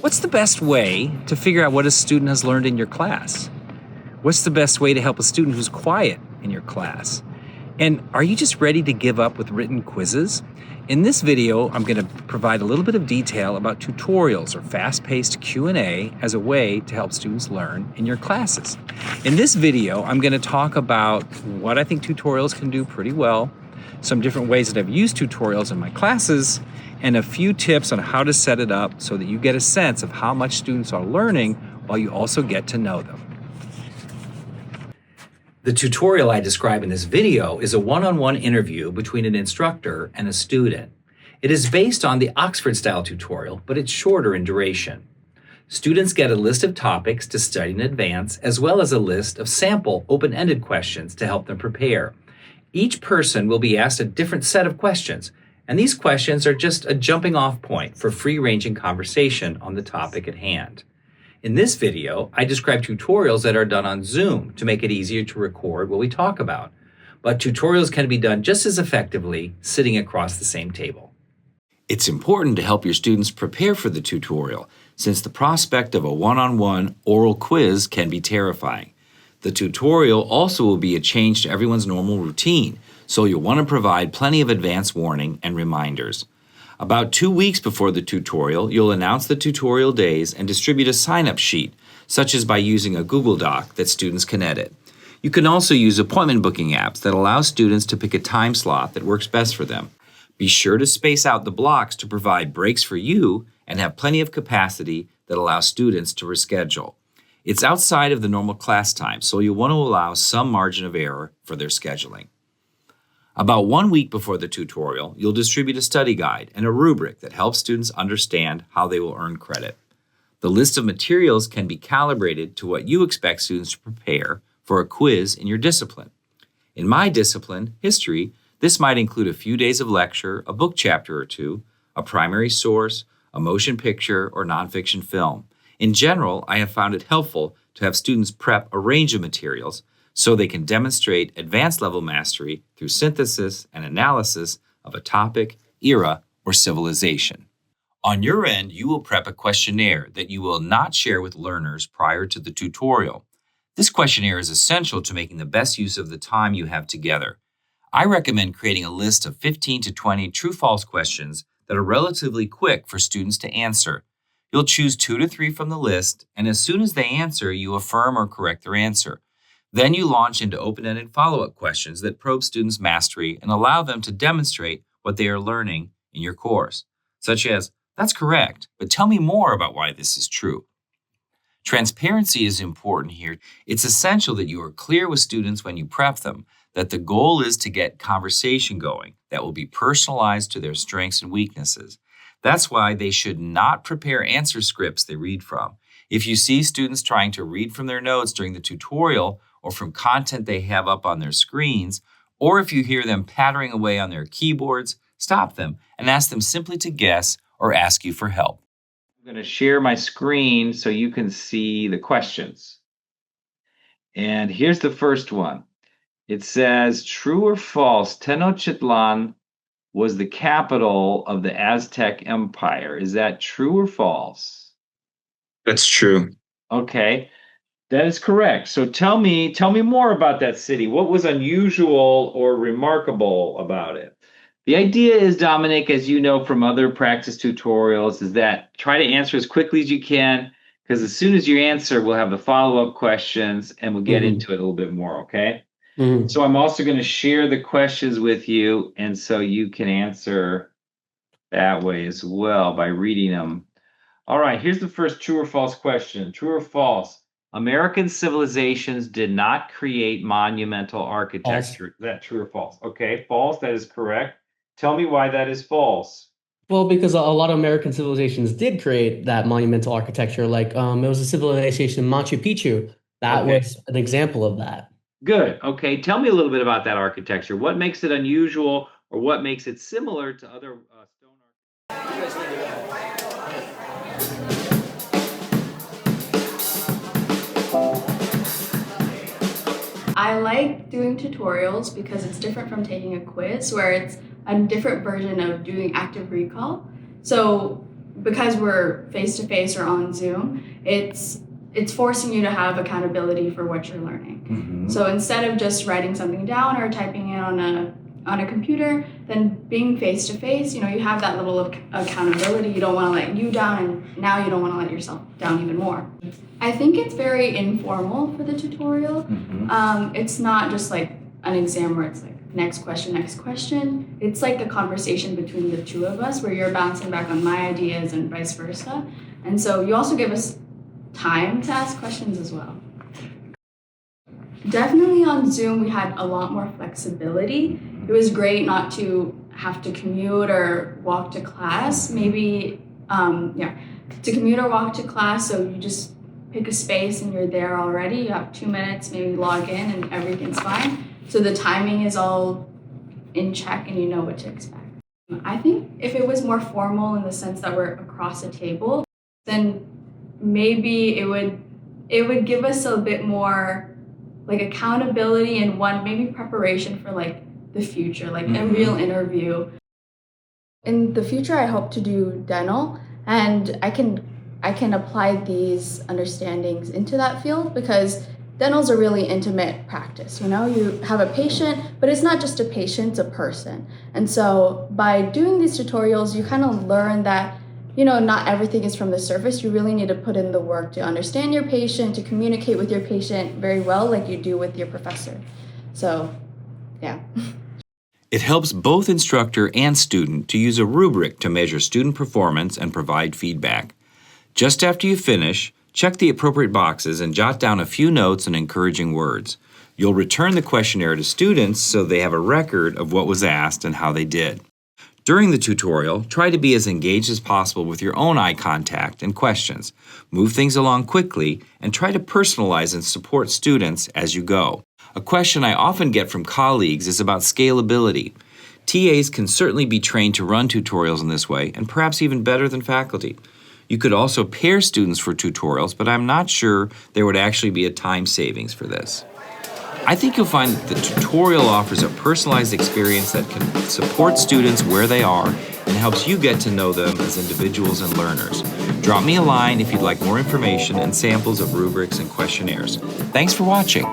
What's the best way to figure out what a student has learned in your class? What's the best way to help a student who's quiet in your class? And are you just ready to give up with written quizzes? In this video, I'm going to provide a little bit of detail about tutorials or fast-paced Q&A as a way to help students learn in your classes. In this video, I'm going to talk about what I think tutorials can do pretty well, some different ways that I've used tutorials in my classes, and a few tips on how to set it up so that you get a sense of how much students are learning while you also get to know them. The tutorial I describe in this video is a one-on-one interview between an instructor and a student. It is based on the Oxford-style tutorial, but it's shorter in duration. Students get a list of topics to study in advance, as well as a list of sample open-ended questions to help them prepare. Each person will be asked a different set of questions, and these questions are just a jumping-off point for free-ranging conversation on the topic at hand. In this video, I describe tutorials that are done on Zoom to make it easier to record what we talk about. But tutorials can be done just as effectively sitting across the same table. It's important to help your students prepare for the tutorial, since the prospect of a one-on-one oral quiz can be terrifying. The tutorial also will be a change to everyone's normal routine, so you'll want to provide plenty of advance warning and reminders. About 2 weeks before the tutorial, you'll announce the tutorial days and distribute a sign-up sheet, such as by using a Google Doc that students can edit. You can also use appointment booking apps that allow students to pick a time slot that works best for them. Be sure to space out the blocks to provide breaks for you and have plenty of capacity that allows students to reschedule. It's outside of the normal class time, so you'll want to allow some margin of error for their scheduling. About 1 week before the tutorial, you'll distribute a study guide and a rubric that helps students understand how they will earn credit. The list of materials can be calibrated to what you expect students to prepare for a quiz in your discipline. In my discipline, history, this might include a few days of lecture, a book chapter or two, a primary source, a motion picture, or nonfiction film. In general, I have found it helpful to have students prep a range of materials so they can demonstrate advanced level mastery through synthesis and analysis of a topic, era, or civilization. On your end, you will prep a questionnaire that you will not share with learners prior to the tutorial. This questionnaire is essential to making the best use of the time you have together. I recommend creating a list of 15 to 20 true-false questions that are relatively quick for students to answer. You'll choose 2 to 3 from the list, and as soon as they answer, you affirm or correct their answer. Then you launch into open-ended follow-up questions that probe students' mastery and allow them to demonstrate what they are learning in your course, such as, "That's correct, but tell me more about why this is true." Transparency is important here. It's essential that you are clear with students when you prep them that the goal is to get conversation going that will be personalized to their strengths and weaknesses. That's why they should not prepare answer scripts they read from. If you see students trying to read from their notes during the tutorial or from content they have up on their screens, or if you hear them pattering away on their keyboards, stop them and ask them simply to guess or ask you for help. I'm going to share my screen so you can see the questions. And here's the first one. It says, true or false, Tenochtitlan was the capital of the Aztec Empire. Is that true or false? That's true. Okay, that is correct. So tell me more about that city. What was unusual or remarkable about it? The idea is, Dominic, as you know from other practice tutorials, is that try to answer as quickly as you can, because as soon as you answer, we'll have the follow-up questions and we'll get into it a little bit more, okay? So I'm also going to share the questions with you, and so you can answer that way as well by reading them. All right, here's the first true or false question. True or false? American civilizations did not create monumental architecture. Is that true or false? Okay, false, that is correct. Tell me why that is false. Well, because a lot of American civilizations did create that monumental architecture. Like it was a civilization Machu Picchu. That was an example of that. Good. Okay. Tell me a little bit about that architecture. What makes it unusual, or what makes it similar to other stone architecture? I like doing tutorials because it's different from taking a quiz, where it's a different version of doing active recall. So because we're face to face or on Zoom, it's forcing you to have accountability for what you're learning. So instead of just writing something down or typing it on a computer, then being face to face, you have that level of accountability. You don't want to let you down, and now you don't want to let yourself down even more. I think it's very informal for the tutorial. It's not just like an exam where it's like next question. It's like a conversation between the two of us where you're bouncing back on my ideas and vice versa. And so you also give us time to ask questions as well. Definitely on Zoom, we had a lot more flexibility. It was great not to have to commute or walk to class. Maybe, to commute or walk to class, so you just pick a space and you're there already. You have 2 minutes, maybe log in and everything's fine. So the timing is all in check and you know what to expect. I think if it was more formal in the sense that we're across a table, then maybe it would give us a bit more like accountability and maybe preparation for like the future, like a real interview. In the future, I hope to do dental, and I can apply these understandings into that field because dental's a really intimate practice. You have a patient, but it's not just a patient, it's a person. And so by doing these tutorials, you kind of learn that not everything is from the surface. You really need to put in the work to understand your patient, to communicate with your patient very well, like you do with your professor. So, yeah. It helps both instructor and student to use a rubric to measure student performance and provide feedback. Just after you finish, check the appropriate boxes and jot down a few notes and encouraging words. You'll return the questionnaire to students so they have a record of what was asked and how they did. During the tutorial, try to be as engaged as possible with your own eye contact and questions. Move things along quickly and try to personalize and support students as you go. A question I often get from colleagues is about scalability. TAs can certainly be trained to run tutorials in this way, and perhaps even better than faculty. You could also pair students for tutorials, but I'm not sure there would actually be a time savings for this. I think you'll find that the tutorial offers a personalized experience that can support students where they are and helps you get to know them as individuals and learners. Drop me a line if you'd like more information and samples of rubrics and questionnaires. Thanks for watching.